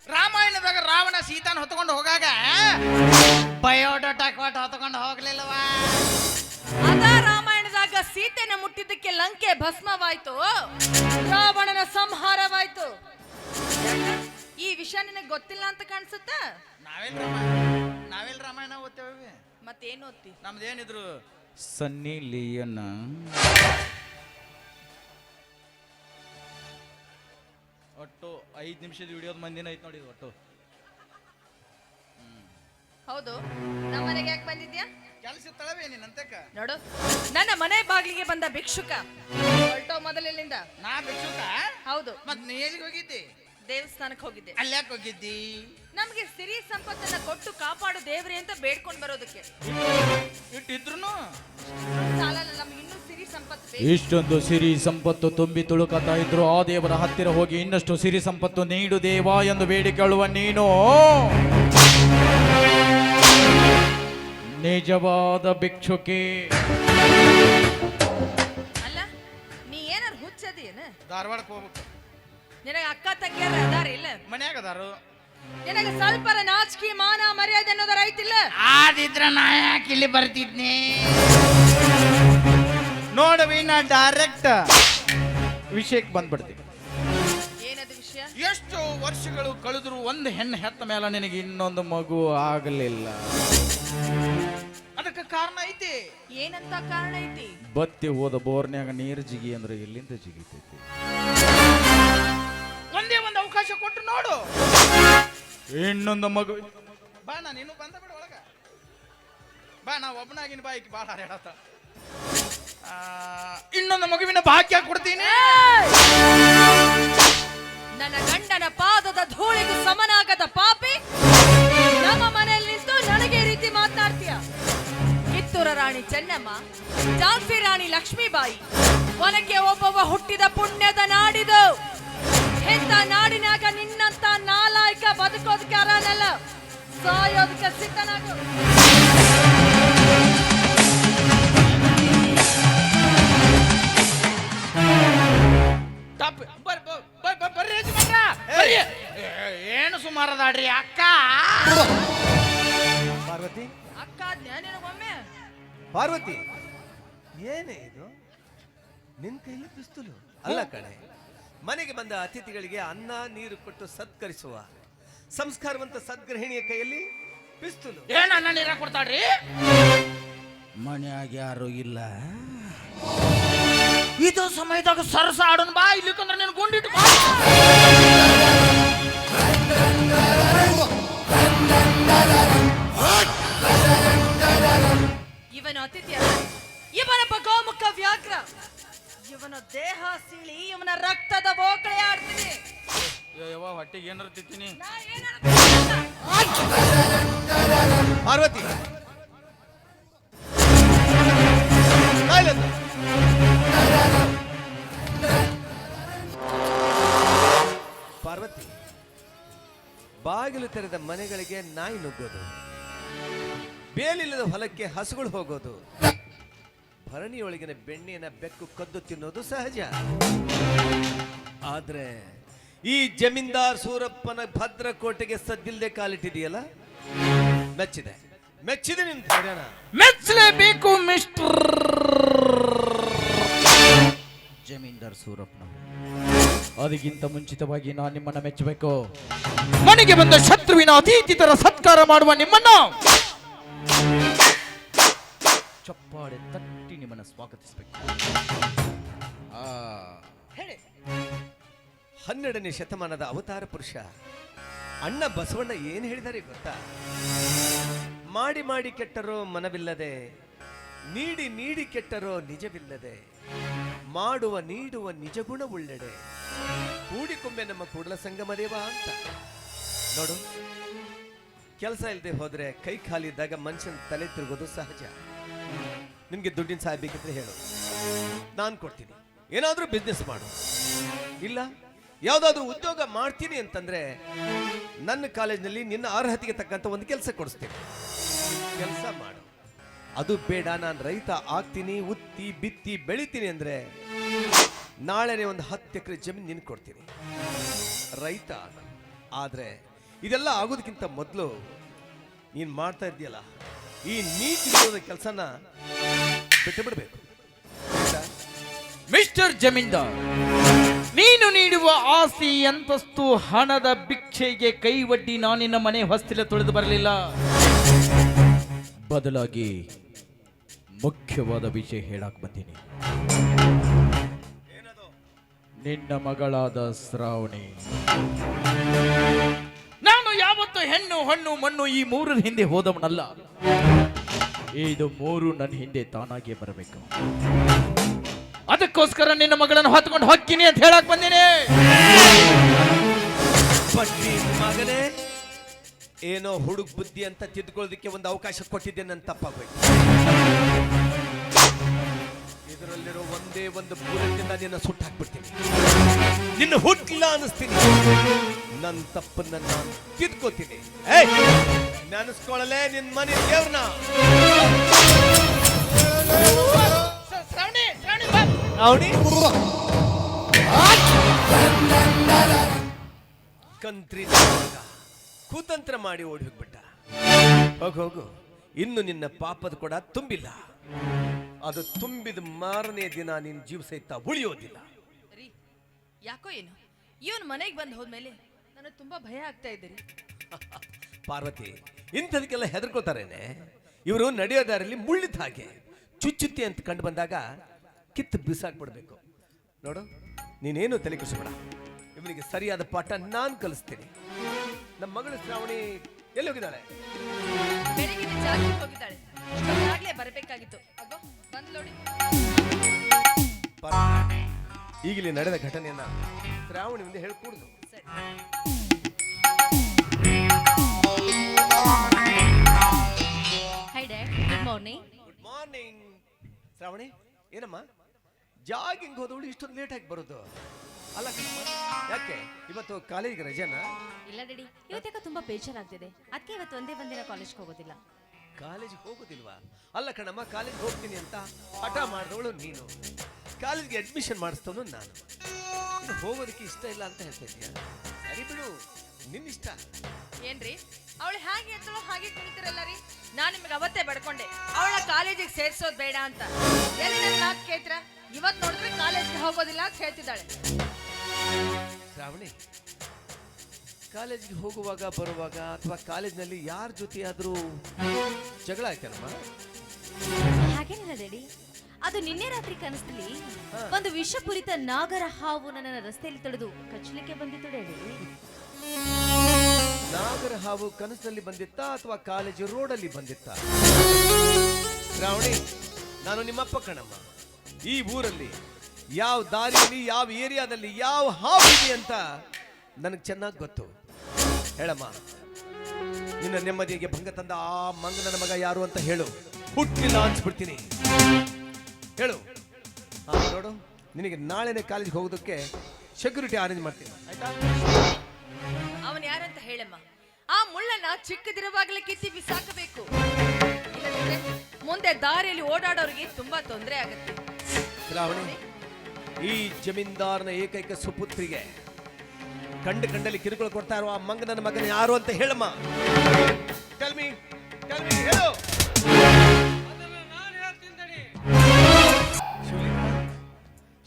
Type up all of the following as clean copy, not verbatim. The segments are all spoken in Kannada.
ರಾಮಾಯಣದಾಗ ರಾವಣ ಸೀತಾನ ಹೊತ್ಕೊಂಡು ಹೋಗಾಗ ಬಯೋಡಾಟಾ ಕೊಟ್ಟು ಹೊತ್ಕೊಂಡು ಹೋಗ್ಲಿಲ್ವಾ? ಅದ ರಾಮಾಯಣದಾಗ ಸೀತೆನ ಮುಟ್ಟಿದ್ದಕ್ಕೆ ಲಂಕೆ ಭಸ್ಮವಾಯ್ತು, ರಾವಣನ ಸಂಹಾರವಾಯ್ತು. ಈ ವಿಷಯ ನಿನಗೆ ಗೊತ್ತಿಲ್ಲ ಅಂತ ಕಾಣಿಸುತ್ತ? ನಾವೆಲ್ ರಾಮಾಯಣ ಓದ್ತೇವೆ. ಮತ್ತೇನು ಓದ್ತಿ? ನಮ್ದೇನಿದ್ರು ಸನ್ನಿ ಲಿಯೋನ್ ಒಟ್ಟು 5 ನಿಮಿಷದ ವಿಡಿಯೋದ ಮಂದಿನ ಐತ್ ನೋಡಿ ಒಟ್ಟು. ಹೌದು, ನಮ್ಮ ಮನೆಗೆ ಯಾಕೆ ಬಂದಿದ್ಯಾ? ಕೆಲಸ ತಳವೇ ನೀನಂತಕ್ಕ. ನೋಡು, ನನ್ನ ಮನೆ ಬಾಗಿಲಿಗೆ ಬಂದ ಭಿಕ್ಷುಕ ಹೊರಟೋ ಮೊದಲಿನಿಂದ. ನಾ ಭಿಕ್ಷುಕ? ಹೌದು. ಮತ್ ನೀ ಎಲ್ಲಿಗೆ ಹೋಗಿದ್ದಿ? ದೇವಸ್ಥಾನಕ್ಕೆ ಹೋಗಿದ್ದೆ. ಅಲ್ಲಿ ಯಾಕೆ ಹೋಗಿದ್ದಿ? ನಮ್ಗೆ ಸಿರಿ ಸಂಪತ್ತನ್ನ ಕೊಟ್ಟು ಕಾಪಾಡು ದೇವ್ರಿ ಅಂತ ಬೇಡ್ಕೊಂಡ್ ಬರೋದಕ್ಕೆ. ಇಟ್ಟಿದ್ರು ಸಾಲಲ್ಲ, ನಮ್ಗೆ ಇನ್ನೂ ಸಿರಿ ಸಂಪತ್ತು ಬೇಕು. ಇಷ್ಟೊಂದು ಸಿರಿ ಸಂಪತ್ತು ತುಂಬಿ ತುಳುಕತಾ ಇದ್ರು ಆ ದೇವರ ಹತ್ತಿರ ಹೋಗಿ ಇನ್ನಷ್ಟು ಸಿರಿ ಸಂಪತ್ತು ನೀಡು ದೇವಾ ಎಂದು ಬೇಡಿಕೊಳ್ಳುವ ನೀನು ನಿಜವಾದ ಭಿಕ್ಷುಕಿ ಅಲ್ಲ, ನೀ ಏನಾರು ಹುಚ್ಚದೇನ? ಧಾರವಾಡಕ್ಕೆ ಹೋಗ್ಬೇಕು. ನಿನಗೆ ಅಕ್ಕ ತಂಗಿಯರ ಅದಾರ ಇಲ್ಲ? ಮನ್ಯಾಗ ಅದಾರು. ನಿನಗೆ ಸ್ವಲ್ಪರ ನಾಚಿಕೆ ಮಾನ ಮರ್ಯಾದೆ ಅನ್ನೋದರ ಐತಿಲ್ಲ? ಆದಿದ್ರ ನಾ ಯಾಕೆ ಇಲ್ಲಿ ಬರ್ತಿದ್ನಿ? ನೋಡವಿ, ನಾ ಡೈರೆಕ್ಟ್ ವಿಷಯಕ್ಕೆ ಬಂದ್ಬಿಡ್ತೀನಿ. ಏನದು ವಿಷಯ? ಎಷ್ಟು ವರ್ಷಗಳು ಕಳೆದ್ರು ಒಂದು ಹೆಣ್ಣು ಹೆತ್ತ ಮೇಲೆ ನಿನಗೆ ಇನ್ನೊಂದು ಮಗು ಆಗಲಿಲ್ಲ. ಅದಕ್ಕೆ ಕಾರಣ ಐತಿ. ಏನಂತ ಕಾರಣ ಐತಿ? ಬತ್ತಿ ಹೋದ ಬೋರ್ನ್ಯಾಗ ನೀರು ಜಿಗಿ ಅಂದ್ರೆ ಎಲ್ಲಿಂದ ಜಿಗಿತೈತಿ? ಒಂದೇ ಒಂದು ಅವಕಾಶ ಕೊಟ್ಟು ನೋಡು. ಇನ್ನೊಂದು ಮಗು ಬಾ, ನಾ ನೀನು ಬಂದ ಬಿಡ ಒಳಗ ಬಾ. ನಾ ಒಬ್ಬನಾಗಿನ ಬಾ, ಈಕಿ ಬಾಳ ಹಾರಾಡತ್ತ. ಇನ್ನೊಂದು ಮಗುವಿನ ಭಾಗ್ಯ ಕೊಡ್ತೀನಿ. ನನ್ನ ಗಂಡನ ಪಾದದ ಧೂಳಿಗೂ ಸಮನಾಗದ ಪಾಪಿ ನಮ್ಮ ಮನೆಯಲ್ಲಿ ನಿಂತು ನನಗೆ ಈ ರೀತಿ ಮಾತನಾಡ್ತೀಯ? ಕಿತ್ತೂರ ರಾಣಿ ಚೆನ್ನಮ್ಮ, ಝಾನ್ಸಿ ರಾಣಿ ಲಕ್ಷ್ಮೀಬಾಯಿ, ಒನಕೆ ಒಬ್ಬವ ಹುಟ್ಟಿದ ಪುಣ್ಯದ ನಾಡಿದು. ಎಂತ ನಾಡಿನಾಗ ನಿನ್ನಂತ ನಾಲಾಯಕ ಬದುಕೋದಕ್ಕೆ ಅರನಲ್ಲ, ಸಾಯೋದಕ್ಕೆ ಸಿದ್ಧನಾಗು. ಏನು ಸುಮಾರದಾಡ್ರಿ ಅಕ್ಕ? ಪಾರ್ವತಿ, ಅಕ್ಕ ನಿನಗೊಮ್ಮೆ ಪಾರ್ವತಿ, ಏನೇ ಇದು? ನಿನ್ ಕೈಲಿ ಪಿಸ್ತೂಲು ಅಲ್ಲ ಕಣೆ. ಮನೆಗೆ ಬಂದ ಅತಿಥಿಗಳಿಗೆ ಅನ್ನ ನೀರು ಕೊಟ್ಟು ಸತ್ಕರಿಸುವ ಸಂಸ್ಕಾರವಂತ ಸದ್ಗೃಹಿಣಿಯ ಕೈಯಲ್ಲಿ ಪಿಸ್ತೂಲು. ಏನ್ ಅನ್ನ ನೀರ ಕೊಡ್ತಾಡ್ರಿ? ಮನ್ಯಾಗ ಯಾರು ಇಲ್ಲ. ಇದು ಸಮಯದಾಗ ಸರಸ ಆಡೋನ್ ಬಾ, ಇಲ್ಲಿಕಂದ್ರೆ ನೀನು ಗುಂಡಿಟ್ಟು ಬಾ. ಇವನ ಅತಿಥಿ ಅಲ್ಲ, ಇವನೊಬ್ಬ ಗೋಮುಖ ವ್ಯಾಘ್ರ. ಇವನ ದೇಹ ಸೀಳಿ ಇವನ ರಕ್ತದ ಬೋಕಳೆ ಆಡ್ತೀನಿ. ಹೊಟ್ಟಿಗೆ ಏನಾರ ತಿಂತೀನಿ. ಪಾರ್ವತಿ, ಪಾರ್ವತಿ, ಬಾಗಿಲು ತೆರೆದ ಮನೆಗಳಿಗೆ ನಾಯಿ ನುಗ್ಗೋದು, ಬೇಲಿಲ್ಲದ ಹೊಲಕ್ಕೆ ಹಸುಗಳು ಹೋಗೋದು, ಭರಣಿಯೊಳಗಿನ ಬೆಣ್ಣೆಯನ್ನ ಬೆಕ್ಕು ಕದ್ದು ತಿನ್ನೋದು ಸಹಜ. ಆದ್ರೆ ಈ ಜಮೀನ್ದಾರ್ ಸೂರಪ್ಪನ ಭದ್ರಕೋಟೆಗೆ ಸದ್ದಿಲ್ಲದೆ ಕಾಲಿಟ್ಟಿದೆಯಲ್ಲ, ಮೆಚ್ಚಿದೆ, ಮೆಚ್ಚಿದೆ ನಿನ್ ಧೈರ್ಯನ. ಮೆಚ್ಚಲೇಬೇಕು ಮಿಸ್ಟರ್ ಜಮೀನ್ದಾರ್ ಸೂರಪ್ಪನ. ಅದಕ್ಕಿಂತ ಮುಂಚಿತವಾಗಿ ನಾನು ನಿಮ್ಮನ್ನ ಮೆಚ್ಚಬೇಕು. ಮನೆಗೆ ಬಂದ ಶತ್ರುವಿನ ಅತಿಥಿ ತರ ಸತ್ಕಾರ ಮಾಡುವ ನಿಮ್ಮನ್ನ ಚಪ್ಪಾಳೆ ತಟ್ಟಿ ನಿಮ್ಮನ್ನ ಸ್ವಾಗತಿಸಬೇಕು. ಹೇಳಿ. 12ನೇ ಶತಮಾನದ ಅವತಾರ ಪುರುಷ ಅಣ್ಣ ಬಸವಣ್ಣ ಏನ್ ಹೇಳಿದ್ದಾರೆ ಗೊತ್ತಾ? ಮಾಡಿ ಮಾಡಿ ಕೆಟ್ಟರೋ ಮನವಿಲ್ಲದೆ, ನೀಡಿ ನೀಡಿ ಕೆಟ್ಟರೋ ನಿಜವಿಲ್ಲದೆ, ಮಾಡುವ ನೀಡುವ ನಿಜಗುಣ ಉಳ್ಳೆಡೆ, ಕೂಡಿಕೊಂಬೆ ನಮ್ಮ ಕೂಡಲ ಸಂಗಮ ದೇವ ಅಂತ. ನೋಡು, ಕೆಲಸ ಇಲ್ಲದೆ ಹೋದ್ರೆ ಕೈ ಖಾಲಿ ಇದ್ದಾಗ ಮನುಷ್ಯನ ತಲೆ ತಿರುಗೋದು ಸಹಜ. ನಿಮ್ಗೆ ದುಡ್ಡಿನ ಸಹಾಯ ಬೇಕಿದ್ರೆ ಹೇಳು, ನಾನು ಕೊಡ್ತೀನಿ. ಏನಾದ್ರೂ ಬಿಸ್ನೆಸ್ ಮಾಡು, ಇಲ್ಲ ಯಾವ್ದಾದ್ರು ಉದ್ಯೋಗ ಮಾಡ್ತೀನಿ ಅಂತಂದ್ರೆ ನನ್ನ ಕಾಲೇಜ್ನಲ್ಲಿ ನಿನ್ನ ಅರ್ಹತೆಗೆ ತಕ್ಕಂತ ಒಂದು ಕೆಲಸ ಕೊಡಿಸ್ತೀನಿ, ಕೆಲಸ ಮಾಡು. ಅದು ಬೇಡ, ನಾನು ರೈತ ಆಗ್ತೀನಿ, ಉತ್ತಿ ಬಿತ್ತಿ ಬೆಳಿತೀನಿ ಅಂದ್ರೆ ನಾಳೆನೆ ಒಂದು 10 ಎಕರೆ ಜಮೀನು ನಿನ್ ಕೊಡ್ತೀನಿ, ರೈತ. ಆದ್ರೆ ಇದೆಲ್ಲ ಆಗೋದಕ್ಕಿಂತ ಮೊದಲು ನೀನು ಮಾಡ್ತಾ ಇದ್ದೀಯಲ್ಲ ಈ ನೀತಿ ವಿರೋಧ ಕೆಲಸನ ಬಿಟ್ಟು ಬಿಡಬೇಕು. ಮಿಸ್ಟರ್ ಜಮೀನ್ದಾರ್, ನೀನು ನೀಡುವ ಆಸ್ತಿ ಅಂತಸ್ತು ಹಣದ ಭಿಕ್ಷೆಗೆ ಕೈವಡ್ಡಿ ನಾನಿನ್ನ ಮನೆ ಹೊಸ್ತಿಲ ತೊಳೆದು ಬರಲಿಲ್ಲ. ಬದಲಾಗಿ ಮುಖ್ಯವಾದ ವಿಷಯ ಹೇಳಕ್ ಬಂದೀನಿ. ನಿನ್ನ ಮಗಳಾದ ಶ್ರಾವಣಿ, ನಾನು ಯಾವತ್ತು ಹೆಣ್ಣು ಹಣ್ಣು ಮಣ್ಣು ಈ ಮೂರರ ಹಿಂದೆ ಹೋದವನಲ್ಲ. ಇದು ಮೂರು ನನ್ನ ಹಿಂದೆ ತಾನಾಗೆ ಬರಬೇಕು. ಅದಕ್ಕೋಸ್ಕರ ನಿನ್ನ ಮಗಳನ್ನು ಹೊತ್ಕೊಂಡು ಹೊಕ್ಕಿನಿ ಅಂತ ಹೇಳಕ್ ಬಂದೇನೆ. ಬಡ್ಡಿ ಮಗನೇ, ಏನೋ ಹುಡುಗ ಬುದ್ಧಿ ಅಂತ ತಿದ್ಕೊಳ್ಳೋದಕ್ಕೆ ಒಂದು ಅವಕಾಶ ಕೊಟ್ಟಿದ್ದೆ, ನನ್ನ ತಪ್ಪಾಗೋಯ್ತು. ಇದರಲ್ಲಿರೋ ಒಂದೇ ಒಂದು ಬುಲೆಟಿಂದ ನಿನ್ನ ಸುಟ್ಟು ಹಾಕ್ಬಿಡ್ತೀನಿ, ನಿನ್ನ ಹುಟ್ಟಿಲ್ಲ ಅನ್ನಿಸ್ತೀನಿ. ನನ್ನ ತಪ್ಪನ್ನ ನಾನು ತಿದ್ಕೋತೀನಿ. ನೆನೆಸ್ಕೊಳ್ಳಲೇ ನಿನ್ನ ಮನೆ ದೇವ್ರನ್ನ. ಕಂತ್ರಿ ಕುತಂತ್ರ ಮಾಡಿ ಓಡಿ ಹೋಗ್ಬಿಟ್ಟ. ಹೋಗು, ಇನ್ನು ನಿನ್ನ ಪಾಪದ ಕೂಡ ತುಂಬಿಲ್ಲ. ಅದು ತುಂಬಿದ ಮಾರನೇ ದಿನ ನಿನ್ನ ಜೀವ ಸಹಿತ ಉಳಿಯೋದಿಲ್ಲ. ರೀ, ಯಾಕೋ ಏನು ಇವನ್ ಮನೆಗೆ ಬಂದು ಹೋದ್ಮೇಲೆ ನನಗೆ ತುಂಬಾ ಭಯ ಆಗ್ತಾ ಇದೆ ರೀ. ಪಾರ್ವತಿ, ಇಂಥದಕ್ಕೆಲ್ಲ ಹೆದರ್ಕೋತಾರೇನೆ? ಇವರು ನಡೆಯೋ ದಾರಿಯಲ್ಲಿ ಮುಳ್ಳಿದ ಹಾಗೆ ಚುಚ್ಚುತ್ತಿ ಅಂತ ಕಂಡು ಬಂದಾಗ ಕಿತ್ತು ಬಿಸಾಕ್ಬಿಡ್ಬೇಕು. ನೋಡು, ನೀನೇನು ತಲೆ ಕೆಡಿಸ್ಬೇಡ. ಇವನಿಗೆ ಸರಿಯಾದ ಪಾಠ ನಾನು ಕಲಿಸ್ತೀನಿ. ನಮ್ಮ ಮಗಳು ಶ್ರಾವಣಿ ಎಲ್ಲಿ ಹೋಗಿದ್ದಾಳೆ? ಬೆಳಿಗ್ಗೆ ಜಾಸ್ತಿ ಹೋಗಿದ್ದಾಳೆ. ಇಷ್ಟೊತ್ತಾಗ್ಲೇ ಬರಬೇಕಾಗಿತ್ತು. ಅಗೋ ಬಂದ್ ನೋಡಿ. ಈಗಲೇ ನಡೆದ ಘಟನೆಯನ್ನ ಶ್ರಾವಣಿ ಮುಂದೆ ಹೇಳ್ಕೂಡ್ದು. Hi dad, good morning. Good morning. Shravani, ಏನಮ್ಮ ಜಾಗಿಂಗ್ ಹೋದವಳು ಇಷ್ಟೊಂದು ಲೇಟ್ ಆಗಿ ಬರೋದು? ಅಲ್ಲ ಕಣಮ್ಮ, ಯಾಕೆ ಇವತ್ತು ಕಾಲೇಜಿಗೆ ರಜೆನಾ? ಇಲ್ಲ ಡ್ಯಾಡಿ, ಇವತ್ತೇಕ ತುಂಬಾ ಬೇಜಾರಾಗ್ತಿದೆ. ಅದಕ್ಕೆ ಇವತ್ತು ಒಂದೇ ಒಂದಿನ ಕಾಲೇಜ್ಗೆ ಹೋಗೋದಿಲ್ಲ. ಕಾಲೇಜಿಗೆ ಹೋಗೋದಿಲ್ವಾ? ಅಲ್ಲ ಕಣಮ್ಮ, ಕಾಲೇಜ್ಗೆ ಹೋಗ್ತೀನಿ ಅಂತ ಹಠ ಮಾಡಿದವಳು ನೀನು, ಕಾಲೇಜ್ಗೆ ಅಡ್ಮಿಷನ್ ಮಾಡಿಸ್ತವನು ನಾನು. ಇನ್ನು ಹೋಗೋದಕ್ಕೆ ಇಷ್ಟ ಇಲ್ಲ ಅಂತ ಹೇಳ್ತಾ ಇದೀಯಾ? ಸರಿ ಬಿಡು, ನಿನ್ನಿಷ್ಟ. ಏನ್ರಿ, ಅವಳು ಹೇಗೆ ಎತ್ತಳೋ ಹಾಗೆ ಕುಣಿತಿರಲ್ಲ ರೀ. ನಾನು ನಿಮಗೆ ಅವತ್ತೇ ಬಡ್ಕೊಂಡೆ ಅವಳ ಕಾಲೇಜಿಗೆ ಸೇರ್ಸೋದು ಬೇಡ ಅಂತ. ಎಲ್ಲಿ ನನ್ನ ಮಾತು ಕೇಳ್ತೀರ? ಇವತ್ತು ನೋಡಿದ್ರೆ ಕಾಲೇಜ್ಗೆ ಹೋಗೋದಿಲ್ಲ ಅಂತ ಹೇಳ್ತಿದ್ದಾಳೆ. ಶ್ರಾವಣಿ, ಕಾಲೇಜ್ಗೆ ಹೋಗುವಾಗ ಬರುವಾಗ ಅಥವಾ ಕಾಲೇಜ್ನಲ್ಲಿ ಯಾರ ಜೊತೆ ಆದ್ರೂ ಜಗಳ ಆಯ್ತಲ್ವಾ? ಹಾಗೇನಿಲ್ಲ ಡ್ಯಾಡಿ, ಅದು ನಿನ್ನೆ ರಾತ್ರಿ ಕನಸಲ್ಲಿ ಒಂದು ವಿಷಪೂರಿತ ನಾಗರ ಹಾವು ನನ್ನನ್ನು ರಸ್ತೆಯಲ್ಲಿ ತಡೆದು ಕಚ್ಚಲಿಕ್ಕೆ ಬಂದಿತ್ತು ಡ್ಯಾಡಿ. ನಾಗರ ಹಾವು ಕನಸಿನಲ್ಲಿ ಬಂದಿತ್ತಾ ಅಥವಾ ಕಾಲೇಜು ರೋಡಲ್ಲಿ ಬಂದಿತ್ತಾ? ಶ್ರಾವಣಿ, ನಾನು ನಿಮ್ಮಪ್ಪ ಕಣಮ್ಮ. ಈ ಊರಲ್ಲಿ ಯಾವ ದಾರಿಯಲ್ಲಿ ಯಾವ ಏರಿಯಾದಲ್ಲಿ ಯಾವ ಹಾವು ಇದೆ ಅಂತ ನನಗೆ ಚೆನ್ನಾಗಿ ಗೊತ್ತು. ಹೇಳಮ್ಮ, ನಿನ್ನ ನೆಮ್ಮದಿಗೆ ಭಂಗ ತಂದ ಆ ಮಂಗನ ಮಗ ಯಾರು ಅಂತ ಹೇಳು. ಹುಟ್ಟಿಲ್ಲ ಅನ್ಸ್ಬಿಡ್ತೀನಿ, ಹೇಳು. ನೋಡು, ನಿನಗೆ ನಾಳೆನೆ ಕಾಲೇಜಿಗೆ ಹೋಗೋದಕ್ಕೆ ಸೆಕ್ಯೂರಿಟಿ ಅರೇಂಜ್ ಮಾಡ್ತೀನಿ, ಆಯ್ತಾ? ಅವನ್ ಯಾರಂತ ಹೇಳಮ್ಮ. ಆ ಮುಳ್ಳನ್ನ ಚಿಕ್ಕದಿರುವಾಗಲೇ ಕಿತ್ತಿ ಬಿಸಾಕಬೇಕು. ಇಲ್ಲದಿದ್ರೆ ಮುಂದೆ ದಾರಿಯಲ್ಲಿ ಓಡಾಡೋರಿಗೆ ತುಂಬಾ ತೊಂದರೆ ಆಗುತ್ತೆ. ಶ್ರಾವಣಿ, ಈ ಜಮೀನ್ದಾರನ ಏಕೈಕ ಸುಪುತ್ರಿಗೆ ಕಂಡಲ್ಲಿ ಕಿರುಕುಳ ಕೊಡ್ತಾ ಇರುವ ಆ ಮಂಗನ ಮಗನ ಯಾರು ಅಂತ ಹೇಳಮ್ಮ. ಟೆಲ್ ಮೀ, ಹೇಳು.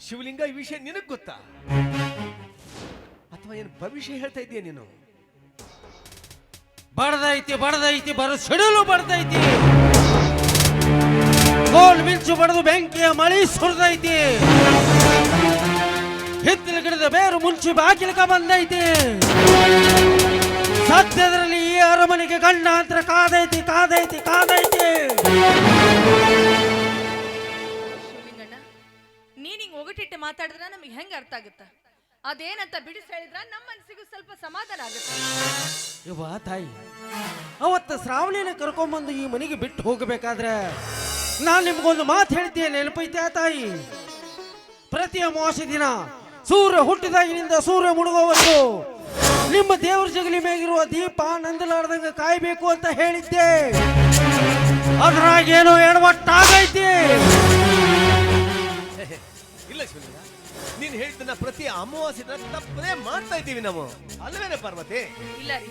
ಶಿವಲಿಂಗ, ಈ ವಿಷಯ ನಿನಗ್ ಗೊತ್ತಾ ಅಥವಾ ಏನು ಭವಿಷ್ಯ ಹೇಳ್ತಾ ಇದೀಯ ನೀನು? ಬಡದೈತಿ ಬರೋ ಸಿಡಿಲು ಬಡದೈತಿ. ಗೋಲ್ ಮಿಂಚು ಬಡದು ಬೆಂಕಿಯ ಮಳಿ ಸುರಿದೈತಿ. ಹಿತ್ತಲ ಗಿಡದ ಬೇರು ಮುಂಚಿ ಬಾಗಿಲಕ ಬಂದೈತಿ. ಸದ್ಯದಲ್ಲಿ ಈ ಅರಮನೆಗೆ ಗಂಡಾಂತರ ಕಾದೈತಿ. ಶಿವಲಿಂಗಣ್ಣ, ನೀನ್ ಹಿಂಗ್ ಒಗಟಿಟ್ಟು ಮಾತಾಡಿದ್ರೆ ನಮಗೆ ಹೆಂಗ ಅರ್ಥ ಆಗುತ್ತಾ? ಅದೇನಂತ ಬಿಡಿಸಿ ಹೇಳಿದ್ರ ನಮ್ಮ ಮನಸ್ಸಿಗೂ ಸ್ವಲ್ಪ ಸಮಾಧಾನ ಆಗುತ್ತೆ. ಇವ ತಾಯಿ, ಅವತ್ತು ಶ್ರಾವಣಿನ ಕರ್ಕೊಂಬಂದು ಈ ಮನೆಗೆ ಬಿಟ್ಟು ಹೋಗಬೇಕಾದ್ರೆ ನಾನು ನಿಮ್ಗೊಂದು ಮಾತು ಹೇಳ್ತೀನಿ, ನೆನಪೈತೆ ತಾಯಿ? ಪ್ರತಿ ಅಮಾವಾಸ್ಯೆ ದಿನ ಸೂರ್ಯ ಹುಟ್ಟಿದಾಗಿನಿಂದ ಸೂರ್ಯ ಮುಳುಗೋವರೆಗೂ ನಿಮ್ಮ ದೇವ್ರ ಜಗಲಿ ಮೇಗಿರುವ ದೀಪ ನಂದಲಾರ್ದಂಗ ಕಾಯ್ಬೇಕು ಅಂತ ಹೇಳಿದ್ದೆ. ಅದ್ರಾಗೇನೋ ಎಡವಟ್ಟಾಗೈತಿ. ಇಲ್ಲ ಶಿವಲಿಂಗ, ನೀನ್ ಹೇಳಿದ್ದನ್ನ ಪ್ರತಿ ಅಮಾವಾಸ್ಯೆ ತಪ್ಪದೇ ಮಾಡ್ತಾ ಇದ್ದೀವಿ ನಾವು, ಅಲ್ವೇನೆ ಪಾರ್ವತಿ? ಇಲ್ಲ ರೀ,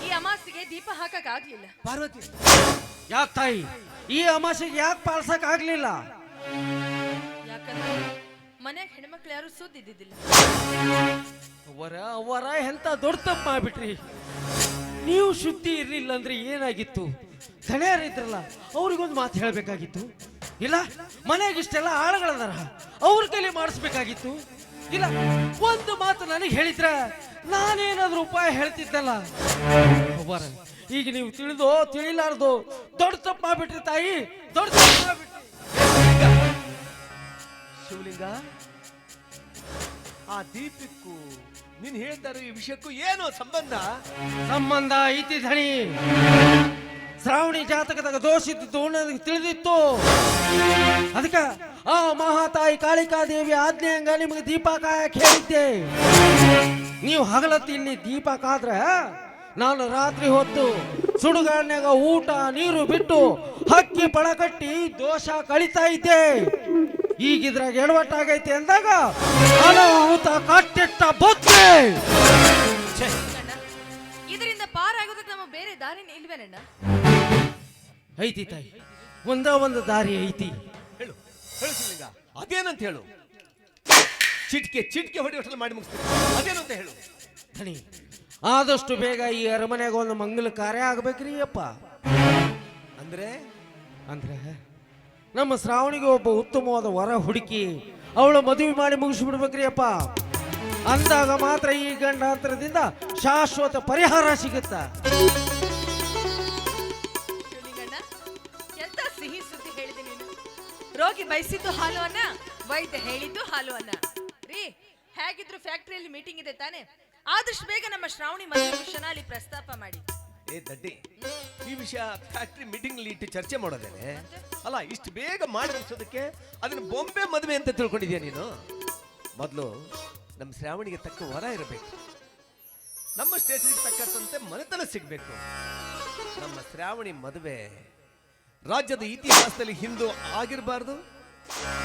ಈ ಅಮಾಸಿಗೆ ದೀಪ ಹಾಕಕ್ ಆಗ್ಲಿಲ್ಲ. ಪಾರ್ವತಿ, ಯಾಕೆ ತಾಯಿ ಈ ಅಮಾಸೆಗೆ ಯಾಕೆ ಪಾಲ್ಸಕ್ ಆಗ್ಲಿಲ್ಲ? ಯಾಕಂದ್ರೆ ಮನ್ಯಾಗ ಹೆಣ್ಮಕ್ಳು ಯಾರು ಸುದ್ದಿದ್ದಿಲ್ಲ. ಅವರ ಎಂತ ದೊಡ್ಡ ತಪ್ಪು ಮಾಡ್ಬಿಟ್ರಿ. ನೀವು ಶುದ್ಧಿ ಇರ್ಲಿಲ್ಲ ಅಂದ್ರೆ ಏನಾಗಿತ್ತು? ಕಳೆಯರಿದ್ರಲ್ಲ, ಅವ್ರಿಗೊಂದು ಮಾತು ಹೇಳ್ಬೇಕಾಗಿತ್ತು. ಇಲ್ಲ ಮನೆಯಾಗ ಇಷ್ಟೆಲ್ಲ ಆಳುಗಳದಾರ, ಅವ್ರ ಕೈಲಿ ಮಾಡಿಸ್ಬೇಕಾಗಿತ್ತು. ಇಲ್ಲ ಒಂದು ಮಾತು ನನಗೆ ಹೇಳಿದ್ರ ನಾನೇನಾದ್ರೂ ಉಪಾಯ ಹೇಳ್ತಿದ್ದಲ್ಲ. ಅವರ ಈಗ ನೀವು ತಿಳಿದೋ ತಿಳಿಲಾರ್ದು ದೊಡ್ಡ ತಪ್ಪು ಮಾಡ್ಬಿಟ್ರಿ ತಾಯಿ, ದೊಡ್ಡ ತಪ್ಪು ಮಾಡ್ಬಿಟ್ರಿ. ಶಿವಲಿಂಗ, ಆ ದೀಪಕ್ಕೂ ನೀನ್ ಹೇಳ್ತಾರೋ ಈ ವಿಷಯಕ್ಕೂ ಏನೋ ಸಂಬಂಧ ಐತಿ ಧಣಿ. ಶ್ರಾವಣಿ ಜಾತಕದಾಗ ದೋಷ ಇದ್ದು ನನಗೆ ತಿಳಿದಿತ್ತು. ಅದಕ್ಕೆ ಆ ಮಹಾತಾಯಿ ಕಾಳಿಕಾದೇವಿ ಆಜ್ಞೆಯಂಗ ನಿಮಗೆ ದೀಪ ಕಾಯಕ್ ಹೇಳಿದ್ದೆ. ನೀವು ಹಗಲತ್ತಿ ಇಲ್ಲಿ ದೀಪ ಕಾದ್ರೆ ನಾನು ರಾತ್ರಿ ಹೊತ್ತು ಸುಡುಗಾಡ್ನ್ಯಾಗ ಊಟ ನೀರು ಬಿಟ್ಟು ಹಕ್ಕಿ ಪಳ ಕಟ್ಟಿ ದೋಷ ಕಳಿತಾ ಇದ್ದೆ. ಈಗಿದ್ರಾಗ ಎಡವಟ್ಟಾಗೈತೆ ಅಂದಾಗ ಅನಾಹುತ ಕಟ್ಟಿಟ್ಟ ಬುದ್ಧಿ. ಇದರಿಂದ ಪಾರಾಗೋದಕ್ಕೆ ನಮ್ಮ ಬೇರೆ ದಾರಿನೇ ಇಲ್ವೇನಣ್ಣ? ಐತಿ ತಾಯಿ, ಒಂದು ದಾರಿ ಐತಿ. ಹೇಳು ಹೇಳು ಶಿವಲಿಂಗ, ಅದೇನಂತ ಹೇಳು. ಚಿಟ್ಕೆ ಹೊಡೆಯುವಷ್ಟಲ್ಲಿ ಮಾಡಿ ಮುಗಿಸ್ತೀನಿ, ಅದೇನು ಅಂತ ಹೇಳು. ಧಣಿ, ಆದಷ್ಟು ಬೇಗ ಈ ಅರಮನೆಗೆ ಒಂದು ಮಂಗಲ ಕಾರ್ಯ ಆಗ್ಬೇಕ್ರಿ ಅಪ್ಪ. ಅಂದ್ರೆ ನಮ್ಮ ಶ್ರಾವಣಿಗೆ ಒಬ್ಬ ಉತ್ತಮವಾದ ವರ ಹುಡುಕಿ ಅವಳ ಮದುವೆ ಮಾಡಿ ಮುಗಿಸ್ಬಿಡ್ಬೇಕ್ರಿ ಅಪ್ಪ. ಅಂದಾಗ ಮಾತ್ರ ಈ ಗಂಡಾಂತರದಿಂದ ಶಾಶ್ವತ ಪರಿಹಾರ ಸಿಗುತ್ತ. ಎಂತ ಸಿಹಿ ಸುದ್ದಿ ಹೇಳಿದೆ ನೀನು. ರೋಗಿ ಬಯಸಿದ್ದು ಹಾಲು ಅನ್ನ, ವೈದ್ಯ ಹೇಳಿದ್ದು ಹಾಲು ಅನ್ನ. ರೀ, ಹೇಗಿದ್ರು ಫ್ಯಾಕ್ಟರಿಯಲ್ಲಿ ಮೀಟಿಂಗ್ ಇದೆ ತಾನೆ, ಆದಷ್ಟು ಬೇಗ ನಮ್ಮ ಶ್ರಾವಣಿ ಮದುವೆ ವಿಷಯನ ಅಲ್ಲಿ ಪ್ರಸ್ತಾಪ ಮಾಡಿ. ಏ ದಡ್ಡಿ, ಈ ವಿಷಯ ಫ್ಯಾಕ್ಟ್ರಿ ಮೀಟಿಂಗ್ ಇಟ್ಟು ಚರ್ಚೆ ಮಾಡೋದೇನೆ ಅಲ್ಲ. ಇಷ್ಟು ಬೇಗ ಮಾಡಿ ಮುಗಿಸೋದಕ್ಕೆ ಅದನ್ನ ಬೊಂಬೆ ಮದುವೆ ಅಂತ ತಿಳ್ಕೊಂಡಿದ್ಯಾ ನೀನು? ಮೊದಲು ನಮ್ಮ ಶ್ರಾವಣಿಗೆ ತಕ್ಕ ವರ ಇರಬೇಕು, ನಮ್ಮ ಸ್ಟೇಷನ್ಗೆ ತಕ್ಕಂತೆ ಮನೆತನ ಸಿಗ್ಬೇಕು. ನಮ್ಮ ಶ್ರಾವಣಿ ಮದುವೆ ರಾಜ್ಯದ ಇತಿಹಾಸದಲ್ಲಿ ಹಿಂದೂ ಆಗಿರಬಾರ್ದು,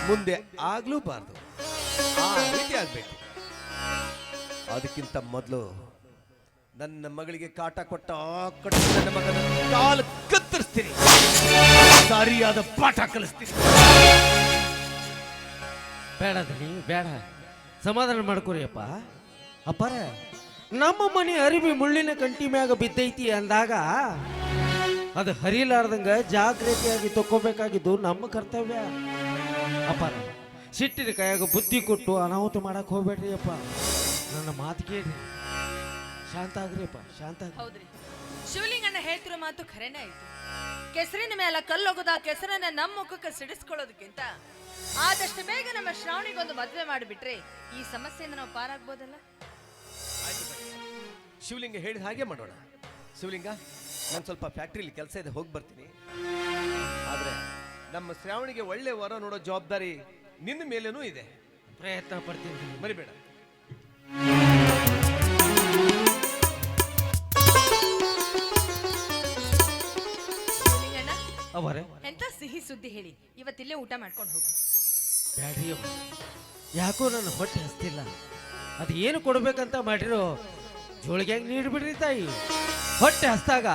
ಮುಂದೆ ಆಗ್ಲೂಬಾರ್ದು, ಆ ರೀತಿ ಆಗ್ಬೇಕು. ಅದಕ್ಕಿಂತ ಮೊದಲು ನನ್ನ ಮಗಳಿಗೆ ಕಾಟ ಕೊಟ್ಟ ನನ್ನ ಮಗನ ಕಾಲು ಕತ್ತರಿಸ್ತೀನಿ, ಸರಿಯಾದ ಪಾಠ ಕಲಿಸ್ತೀನಿ. ಬೇಡ ಧಣಿ, ಬೇಡ, ಸಮಾಧಾನ ಮಾಡ್ಕೊರಿ ಅಪ್ಪ. ಅಪ್ಪರ, ನಮ್ಮ ಮನೆ ಅರಿವಿ ಮುಳ್ಳಿನ ಕಂಟಿ ಮ್ಯಾಗ ಬಿದ್ದೈತಿ ಅಂದಾಗ ಅದು ಹರಿಲಾರ್ದಂಗ ಜಾಗ್ರತೆಯಾಗಿ ತಕ್ಕೋಬೇಕಾಗಿದ್ದು ನಮ್ಮ ಕರ್ತವ್ಯ. ಅಪ್ಪರ, ಸಿಟ್ಟಿನ ಕೈಯಾಗ ಬುದ್ಧಿ ಕೊಟ್ಟು ಅನಾಹುತ ಮಾಡಕ್ ಹೋಗ್ಬೇಡ್ರಿ ಅಪ್ಪ. ನನ್ನ ಮಾತು ಕೇಳ್ರಿ, ಶಾಂತ ಆಗ್ರಿ ಅಪ್ಪ, ಶಾಂತ ಆಗ್ರಿ. ಹೌದ್ರಿ, ಶಿವಲಿಂಗಣ್ಣ ಹೇಳ್ತಿರೋ ಮಾತು ಖರೇನೇ ಆಯ್ತು. ಕೆಸರಿನ ಮೇಲೆ ಕಲ್ಲೊಗದ ಕೆಸರನ್ನ ನಮ್ಮ ಮುಖಕ್ಕೆ ಸಿಡಿಸ್ಕೊಳ್ಳೋದಕ್ಕಿಂತ ಆದಷ್ಟು ಬೇಗ ನಮ್ಮ ಶ್ರಾವಣಿಗೊಂದು ಮದುವೆ ಮಾಡಿಬಿಟ್ರೆ ಈ ಸಮಸ್ಯೆಯಿಂದ ನಾವು ಪಾರಾಗ್ಬೋದಲ್ಲ. ಶಿವಲಿಂಗ ಹೇಳಿದ ಹಾಗೆ ಮಾಡೋಣ. ಶಿವಲಿಂಗ, ನಾನು ಸ್ವಲ್ಪ ಫ್ಯಾಕ್ಟ್ರಿಲಿ ಕೆಲಸ ಇದೆ, ಹೋಗಿ ಬರ್ತೀನಿ. ಆದ್ರೆ ನಮ್ಮ ಶ್ರಾವಣಿಗೆ ಒಳ್ಳೆ ವರ ನೋಡೋ ಜವಾಬ್ದಾರಿ ನಿನ್ನ ಮೇಲೇನೂ ಇದೆ. ಪ್ರಯತ್ನ ಪಡ್ತೀನಿ, ಮರಿಬೇಡ. ಶಿವಲಿಂಗಣ್ಣ, ಅವರೇ ಎಂತ ಸಿಹಿ ಸುದ್ದಿ ಹೇಳಿ, ಇವತ್ತಿಲ್ಲೇ ಊಟ ಮಾಡ್ಕೊಂಡು ಹೋಗು. ಬ್ಯಾಡ್ರಿ ಅವ, ಯಾಕೋ ನನ್ನ ಹೊಟ್ಟೆ ಹಸ್ತಿಲ್ಲ. ಅದು ಏನು ಕೊಡ್ಬೇಕಂತ ಮಾಡಿರೋ ಜೋಳಿಗೆ ನೀಡ್ಬಿಡ್ರಿ ತಾಯಿ. ಹೊಟ್ಟೆ ಹಸ್ದಾಗ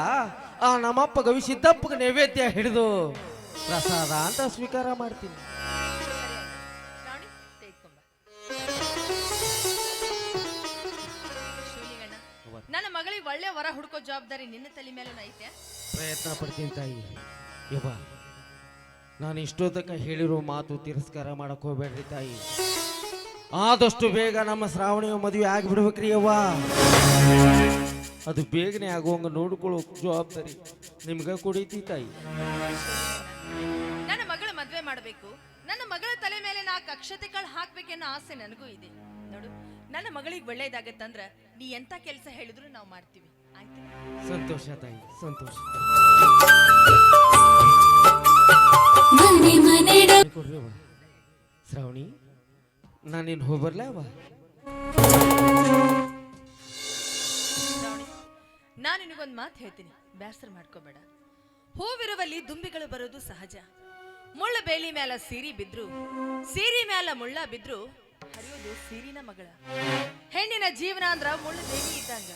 ಆ ನಮ್ಮಪ್ಪ ಗವಿಸಿದ್ದಪ್ಪಗೆ ನೈವೇದ್ಯ ಹಿಡಿದು ಪ್ರಸಾದ ಅಂತ ಸ್ವೀಕಾರ ಮಾಡ್ತೀನಿ. ಶ್ರಾವಣಿ, ತೆಗೆದುಕೊಂಬ. ಶಿವಲಿಂಗಣ್ಣ, ನನ್ನ ಮಗಳಿಗೆ ಒಳ್ಳೆ ವರ ಹುಡ್ಕೋ ಜವಾಬ್ದಾರಿ ನಿನ್ನ ತಲೆ ಮೇಲೂ ಐತೆ. ಪ್ರಯತ್ನ ಪಡ್ತೀನಿ ತಾಯಿ. ಯವ್ವ, ನಾನು ಇಷ್ಟೊತ್ತಕ ಹೇಳಿರೋ ಮಾತು ತಿರಸ್ಕಾರ ಮಾಡಕ್ ಹೋಗ್ಬೇಡ್ರಿ ತಾಯಿ. ಆದಷ್ಟು ಬೇಗ ನಮ್ಮ ಶ್ರಾವಣಿಯ ಮದುವೆ ಆಗಿಬಿಡ್ಬೇಕ್ರಿ ಯವ್ವ. ಅದು ಬೇಗನೆ ಆಗುವಂಗ ನೋಡ್ಕೊಳ್ಳೋ ಜವಾಬ್ದಾರಿ ನಿಮ್ಗ ಕೊಡೈತಿ ತಾಯಿ. ನನ್ನ ಮಗಳ ಮದ್ವೆ ಮಾಡಬೇಕು, ನನ್ನ ಮಗಳ ತಲೆ ಮೇಲೆ 4 ಅಕ್ಷತೆಗಳು ಹಾಕ್ಬೇಕೆನ್ನೋ ಆಸೆ ನನಗೂ ಇದೆ. ನೋಡು, ನನ್ನ ಮಗಳಿಗೆ ಒಳ್ಳೇದಾಗತ್ತಂದ್ರ ನೀ ಎಂತ ಕೆಲಸ ಹೇಳಿದ್ರು ನಾವು ಮಾಡ್ತೀವಿ, ಆಯ್ತು? ಸಂತೋಷ ತಾಯಿ, ಸಂತೋಷ. ಕೊಡ್ರಿ ಅವ್ವ. ಶ್ರಾವಣಿ, ನಾನಿನ್ ಹೋಗ್ಬರ್ಲ ಅವ್ವ? ಶ್ರಾವಣಿ, ನಾನು ನಿನಗೊಂದು ಮಾತು ಹೇಳ್ತೀನಿ, ಬೇಸರ ಮಾಡ್ಕೋಬೇಡ. ಹೂವಿರುವಲ್ಲಿ ದುಂಬಿಗಳು ಬರೋದು ಸಹಜ. ಮುಳ್ಳ ಬೇಲಿ ಮ್ಯಾಲ ಸೀರಿ ಬಿದ್ರು, ಸೀರಿ ಮ್ಯಾಲ ಮುಳ್ಳ ಬಿದ್ರು ಹರಿಯೋದು ಸೀರಿನ ಮಗಳ. ಹೆಣ್ಣಿನ ಜೀವನ ಅಂದ್ರ ಮುಳ್ಳು ದೇವಿ ಇದ್ದಂಗ.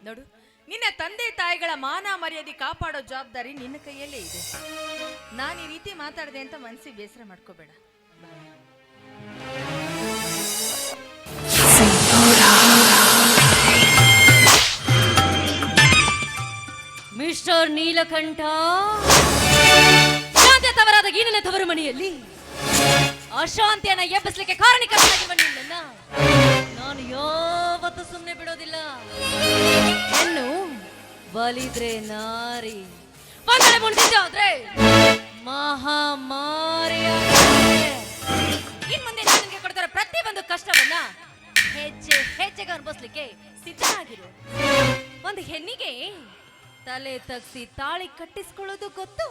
ನೋಡು, ನಿನ್ನ ತಂದೆ ತಾಯಿಗಳ ಮಾನ ಮರ್ಯಾದೆ ಕಾಪಾಡೋ ಜವಾಬ್ದಾರಿ ನಿನ್ನ ಕೈಯಲ್ಲೇ ಇದೆ. ನಾನು ಈ ರೀತಿ ಮಾತಾಡಿದೆ ಅಂತ ಮನಸ್ಸಿಗೆ ಬೇಸರ ಮಾಡ್ಕೋಬೇಡ. ಮಿಸ್ಟರ್ ನೀಲಕಂಠ, ಶಾಂತಿ ತವರಾದ ಈ ನನ್ನ ತವರು ಮನೆಯಲ್ಲಿ ಅಶಾಂತಿಯನ್ನ ಎಬ್ಬಿಸ್ಲಿಕ್ಕೆ ಕಾರಣೀಕರ್ತನಾಗಿರುವ ನಿನ್ನನ್ನ ನಾನು ಯಾವತ್ತೂ ಸುಮ್ಮನೆ ಬಿಡೋದಿಲ್ಲ. ಹೆಣ್ಣು ಬಲಿದ್ರೆ ನಾರಿ, ಬಂದರೆ ಮುಂದಿದ್ದಾದ್ರೆ ಮಹಾಮಾರಿ. ಇನ್ ಮುಂದೆ ನಾನು ನಿನಗೆ ಕೊಡ್ತಾರೆ ಪ್ರತಿ ಒಂದು ಕಷ್ಟವನ್ನ ಹೆಜ್ಜೆ ಹೆಜ್ಜೆಗೆ ಅನುಭವಿಸ್ಲಿಕ್ಕೆ ಸಿದ್ಧನಾಗಿರು. ಒಂದು ಹೆಣ್ಣಿಗೆ ತಲೆ ತಗ್ಸಿ ತಾಳಿ ಕಟ್ಟಿಸ್ಕೊಳ್ಳೋದು ಗೊತ್ತು,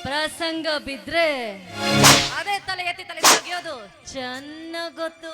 ಪ್ರಸಂಗ ಬಿದ್ರೆ ಅದೇ ತಲೆ ಎತ್ತಿ ತಲೆ ತೆಗಿಯೋದು ಚೆನ್ನಾಗ್ ಗೊತ್ತು.